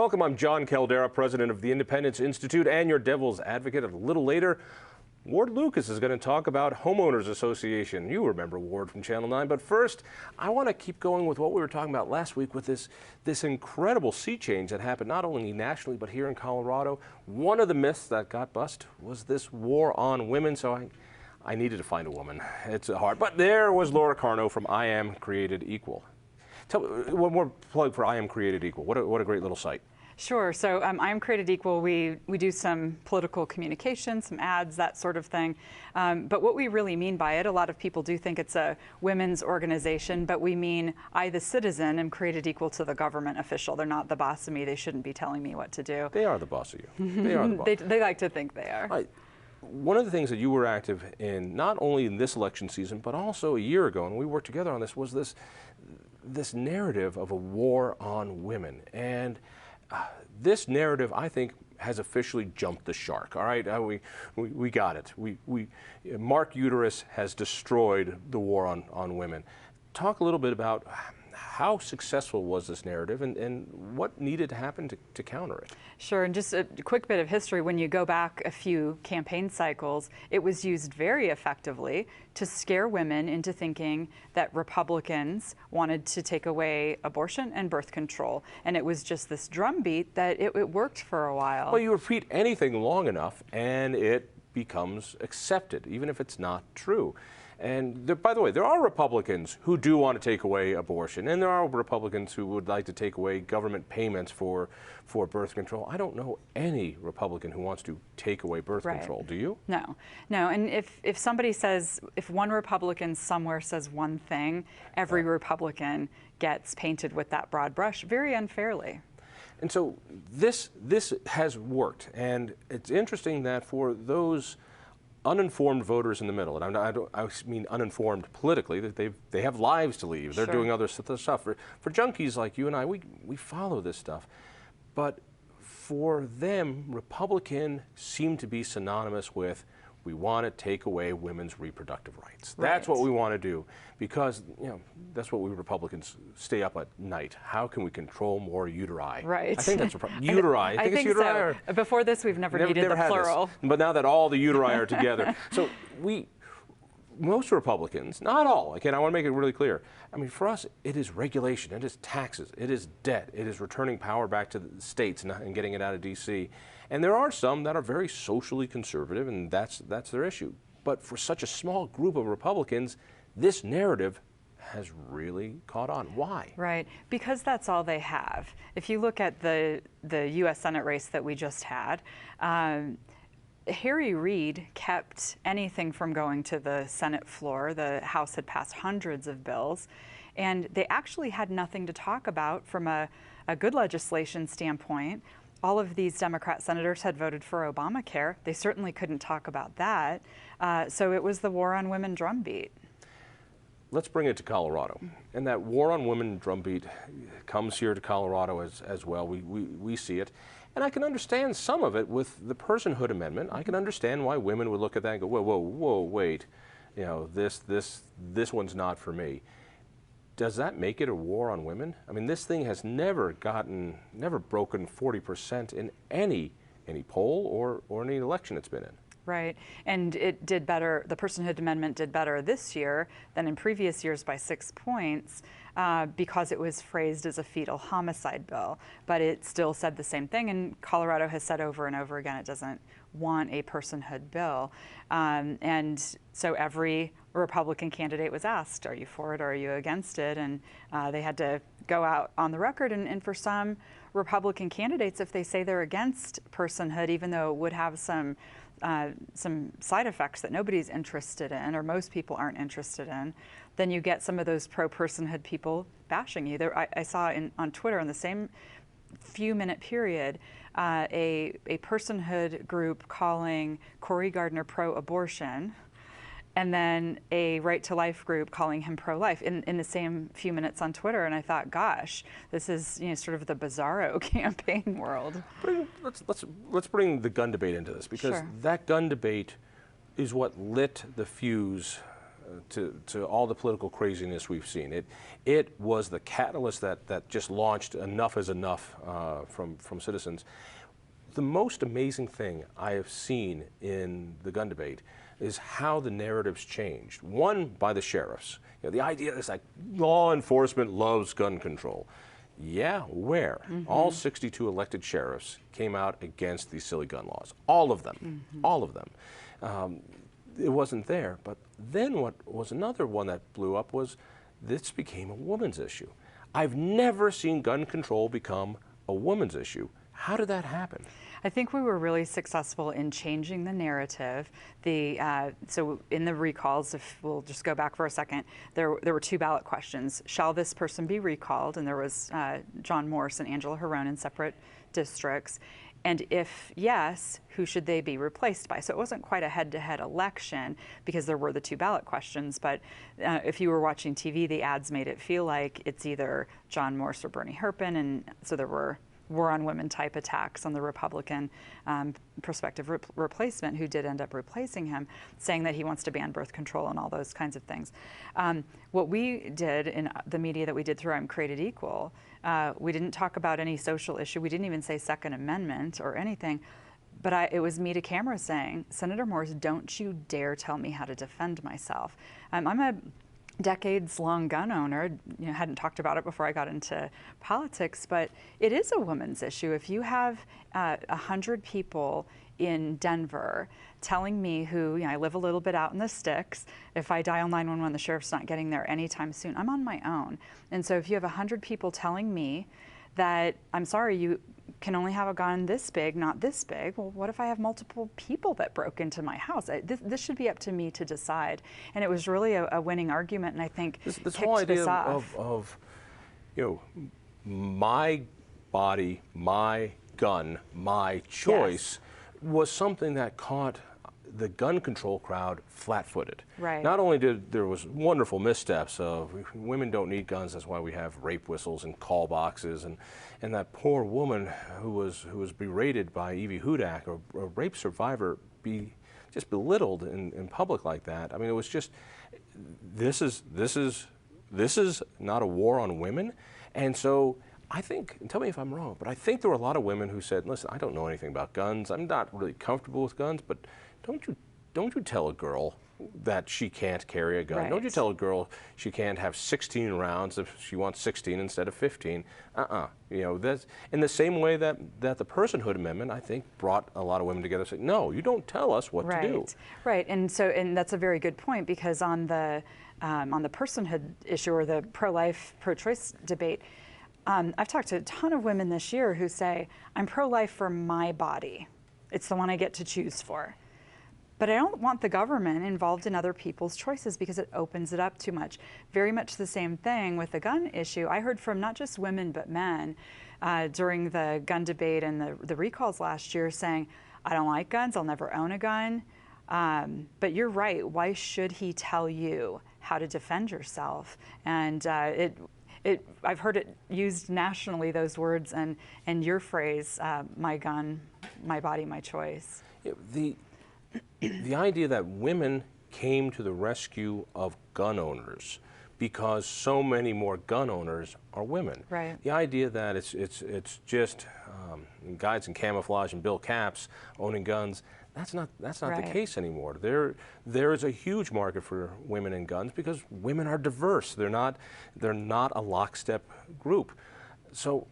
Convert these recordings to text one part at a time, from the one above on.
Welcome, I'm Jon Caldara, president of the Independence Institute and your devil's advocate. A little later, Ward Lucas is going to talk about Homeowners Association. You remember Ward from Channel 9, but first, I want to keep going with what we were talking about last week with this incredible sea change that happened not only nationally, but here in Colorado. One of the myths that got bust was this war on women, so I needed to find a woman. It's hard, but there was Laura Carno from I Am Created Equal. One more plug for I Am Created Equal. What a great little site. Sure. So I Am Created Equal, we do some political communication, some ads, that sort of thing. But what we really mean by it, a lot of people do think it's a women's organization, but we mean I, the citizen, am created equal to the government official. They're not the boss of me. They shouldn't be telling me what to do. They are the boss of you. They are the boss. They like to think they are. One of the things that you were active in, not only in this election season, but also a year ago, and we worked together on this, was this narrative of a war on women. And this narrative, I think, has officially jumped the shark. All right, we got it. Mark Uterus has destroyed the war on women. Talk a little bit about how successful was this narrative and what needed to happen to counter it? Sure, and just a quick bit of history. When you go back a few campaign cycles, it was used very effectively to scare women into thinking that Republicans wanted to take away abortion and birth control. And it was just this drumbeat that it worked for a while. Well, you repeat anything long enough and it becomes accepted, even if it's not true. And by the way, there are Republicans who do want to take away abortion, and there are Republicans who would like to take away government payments for birth control. I don't know any Republican who wants to take away birth control. Do you? No. And if somebody says, if one Republican somewhere says one thing, every Republican gets painted with that broad brush very unfairly. And so this has worked, and it's interesting that for those uninformed voters in the middle, and I mean uninformed politically, that they have lives to lead. They're doing other stuff. For junkies like you and I, we follow this stuff. But for them, Republican seemed to be synonymous with, we want to take away women's reproductive rights. That's what we want to do, because that's what we Republicans stay up at night. How can we control more uteri? Right. I think that's uteri. I think it's uteri. So. Before this, we've never needed the plural. But now that all the uteri are together, so most Republicans, not all, again, I want to make it really clear. I mean, for us, it is regulation, it is taxes, it is debt, it is returning power back to the states and getting it out of D.C. And there are some that are very socially conservative, and that's their issue. But for such a small group of Republicans, this narrative has really caught on. Why? Right, because that's all they have. If you look at the U.S. Senate race that we just had, Harry Reid kept anything from going to the Senate floor. The House had passed hundreds of bills, and they actually had nothing to talk about from a good legislation standpoint. All of these Democrat senators had voted for Obamacare. They certainly couldn't talk about that. So it was the war on women drumbeat. Let's bring it to Colorado. And that war on women drumbeat comes here to Colorado as well. We see it. And I can understand some of it with the personhood amendment. I can understand why women would look at that and go, whoa, wait. This one's not for me. Does that make it a war on women? I mean, this thing has never broken 40% in any poll or any election it's been in. Right, and it did better, the personhood amendment did better this year than in previous years by 6 points because it was phrased as a fetal homicide bill, but it still said the same thing, and Colorado has said over and over again it doesn't want a personhood bill. And so every Republican candidate was asked, are you for it or are you against it? And they had to go out on the record, and for some Republican candidates, if they say they're against personhood, even though it would have some side effects that nobody's interested in, or most people aren't interested in, then you get some of those pro-personhood people bashing you. I saw on Twitter in the same few-minute period a personhood group calling Cory Gardner pro-abortion, and then a Right to Life group calling him pro-life in the same few minutes on Twitter. And I thought, gosh, this is sort of the bizarro campaign world. Let's bring the gun debate into this, because that gun debate is what lit the fuse to all the political craziness we've seen. It was the catalyst that just launched enough is enough from citizens. The most amazing thing I have seen in the gun debate is how the narratives changed. One, by the sheriffs. You know, the idea is like law enforcement loves gun control. Yeah, where? All 62 elected sheriffs came out against these silly gun laws. All of them. All of them. It wasn't there. But then what was another one that blew up was this became a woman's issue. I've never seen gun control become a woman's issue. How did that happen? I think we were really successful in changing the narrative. So in the recalls, if we'll just go back for a second, there were 2 ballot questions. Shall this person be recalled? And there was John Morse and Angela Herron in separate districts. And if yes, who should they be replaced by? So it wasn't quite a head-to-head election because there were the 2 ballot questions. But if you were watching TV, the ads made it feel like it's either John Morse or Bernie Herpin. And so there were war on women type attacks on the Republican prospective replacement, who did end up replacing him, saying that he wants to ban birth control and all those kinds of things. What we did in the media that we did through I'm Created Equal, we didn't talk about any social issue. We didn't even say Second Amendment or anything. But it was me to camera saying, Senator Morse, don't you dare tell me how to defend myself. I'm a decades-long gun owner. You know, hadn't talked about it before I got into politics, but it is a woman's issue. If you have 100 people in Denver telling me who, you know, I live a little bit out in the sticks. If I dial 911, the sheriff's not getting there anytime soon. I'm on my own. And so if you have 100 people telling me that, I'm sorry, you can only have a gun this big, not this big. Well, what if I have multiple people that broke into my house? This should be up to me to decide. And it was really a winning argument, and I think this whole idea of, you know, my body, my gun, my choice was something that caught the gun control crowd flat-footed. Right. Not only did there was wonderful missteps of women don't need guns, that's why we have rape whistles and call boxes, and that poor woman who was berated by Evie Hudak, a rape survivor, be just belittled in public like that. I mean, it was just, this is not a war on women. And so I think, and tell me if I'm wrong, but I think there were a lot of women who said, listen, I don't know anything about guns. I'm not really comfortable with guns, but don't you tell a girl that she can't carry a gun. Right. Don't you tell a girl she can't have 16 rounds if she wants 16 instead of 15. You know, that's in the same way that the Personhood Amendment, I think, brought a lot of women together, saying, no, you don't tell us what to do. Right, and that's a very good point, because on the personhood issue, or the pro-life, pro-choice debate, I've talked to a ton of women this year who say, I'm pro-life for my body. It's the one I get to choose for. But I don't want the government involved in other people's choices, because it opens it up too much. Very much the same thing with the gun issue. I heard from not just women but men during the gun debate and the recalls last year saying, I don't like guns, I'll never own a gun. But you're right, why should he tell you how to defend yourself? And I've heard it used nationally, those words, and your phrase, my gun, my body, my choice. Yeah, the idea that women came to the rescue of gun owners because so many more gun owners are women. Right. The idea that it's just guys in camouflage and Bill Caps owning guns, that's not Right. the case anymore. There is a huge market for women in guns because women are diverse. They're not a lockstep group. So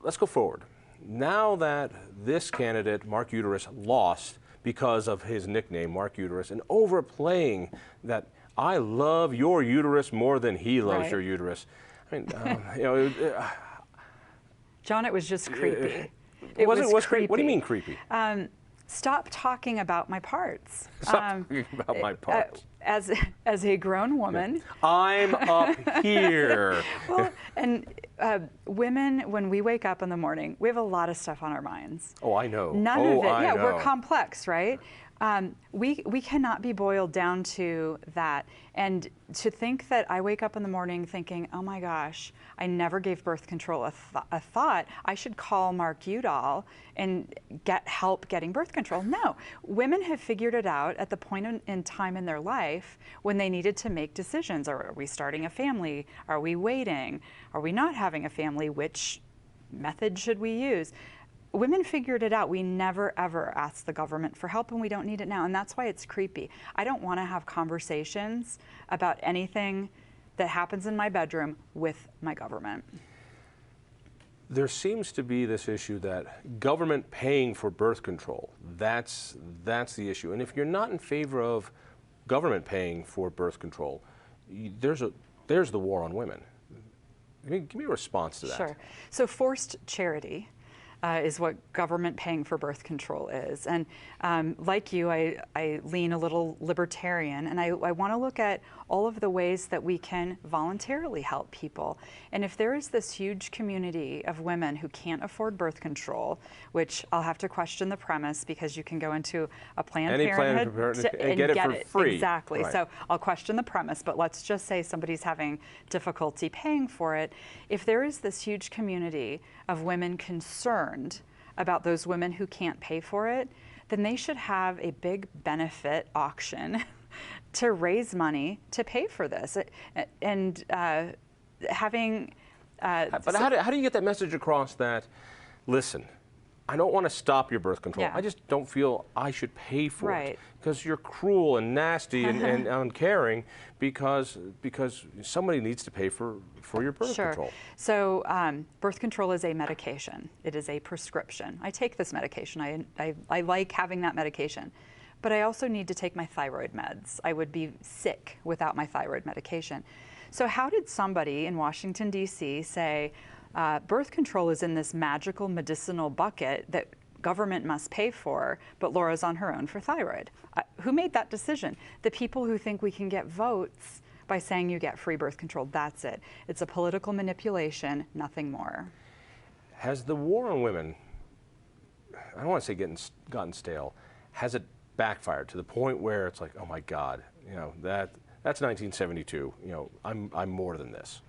let's go forward. Now that this candidate, Mark Uterus, lost because of his nickname, Mark Uterus, and overplaying that I love your uterus more than he loves Right. your uterus. I mean, you know, John, it was just creepy. It was creepy. creepy. What do you mean creepy? Stop talking about my parts. Stop talking about my parts. As a grown woman. I'm up here. Well, and women, when we wake up in the morning, we have a lot of stuff on our minds. Oh, I know. None of it. Yeah, we're complex, right? We cannot be boiled down to that. And to think that I wake up in the morning thinking, oh my gosh, I never gave birth control a thought, I should call Mark Udall and get help getting birth control. No, women have figured it out at the point in time in their life when they needed to make decisions. Are we starting a family? Are we waiting? Are we not having a family? Which method should we use? Women figured it out. We never, ever asked the government for help, and we don't need it now. And that's why it's creepy. I don't want to have conversations about anything that happens in my bedroom with my government. There seems to be this issue that government paying for birth control, that's the issue. And if you're not in favor of government paying for birth control, there's the war on women. Give me a response to that. Sure. So forced charity is what government paying for birth control is. And like you, I lean a little libertarian, and I want to look at all of the ways that we can voluntarily help people. And if there is this huge community of women who can't afford birth control, which I'll have to question the premise, because you can go into a Planned Parenthood and get it for free. Exactly. Right. So I'll question the premise, but let's just say somebody's having difficulty paying for it. If there is this huge community of women concerned about those women who can't pay for it, then they should have a big benefit auction to raise money to pay for this. And having... but how do you get that message across that, listen, I don't want to stop your birth control. Yeah. I just don't feel I should pay for Right. it. Because you're cruel and nasty and uncaring because somebody needs to pay for your birth Sure. control. So birth control is a medication. It is a prescription. I take this medication. I like having that medication. But I also need to take my thyroid meds. I would be sick without my thyroid medication. So how did somebody in Washington, D.C. say birth control is in this magical medicinal bucket that government must pay for, but Laura's on her own for thyroid? Who made that decision? The people who think we can get votes by saying you get free birth control. That's it. It's a political manipulation, nothing more. Has the war on women, I don't want to say gotten stale, has it backfired to the point where it's like, oh my God, that's 1972. I'm more than this.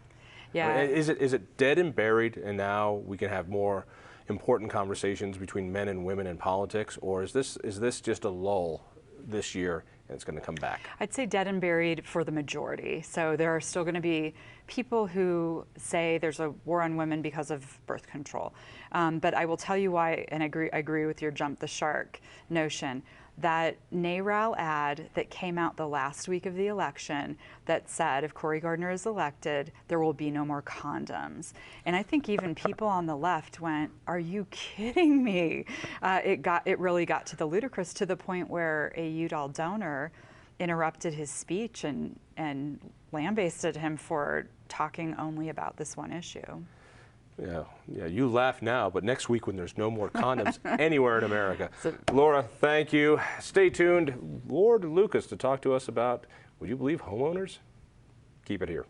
Yeah. Is it dead and buried, and now we can have more important conversations between men and women in politics, or is this just a lull this year and it's going to come back? I'd say dead and buried for the majority. So there are still going to be people who say there's a war on women because of birth control. But I will tell you why, and I agree with your jump the shark notion. That NARAL ad that came out the last week of the election that said if Cory Gardner is elected, there will be no more condoms. And I think even people on the left went, are you kidding me? It really got to the ludicrous, to the point where a Udall donor interrupted his speech and lambasted him for talking only about this one issue. Yeah, you laugh now, but next week when there's no more condoms anywhere in America. Laura, thank you. Stay tuned. Lord Lucas to talk to us about, would you believe, homeowners? Keep it here.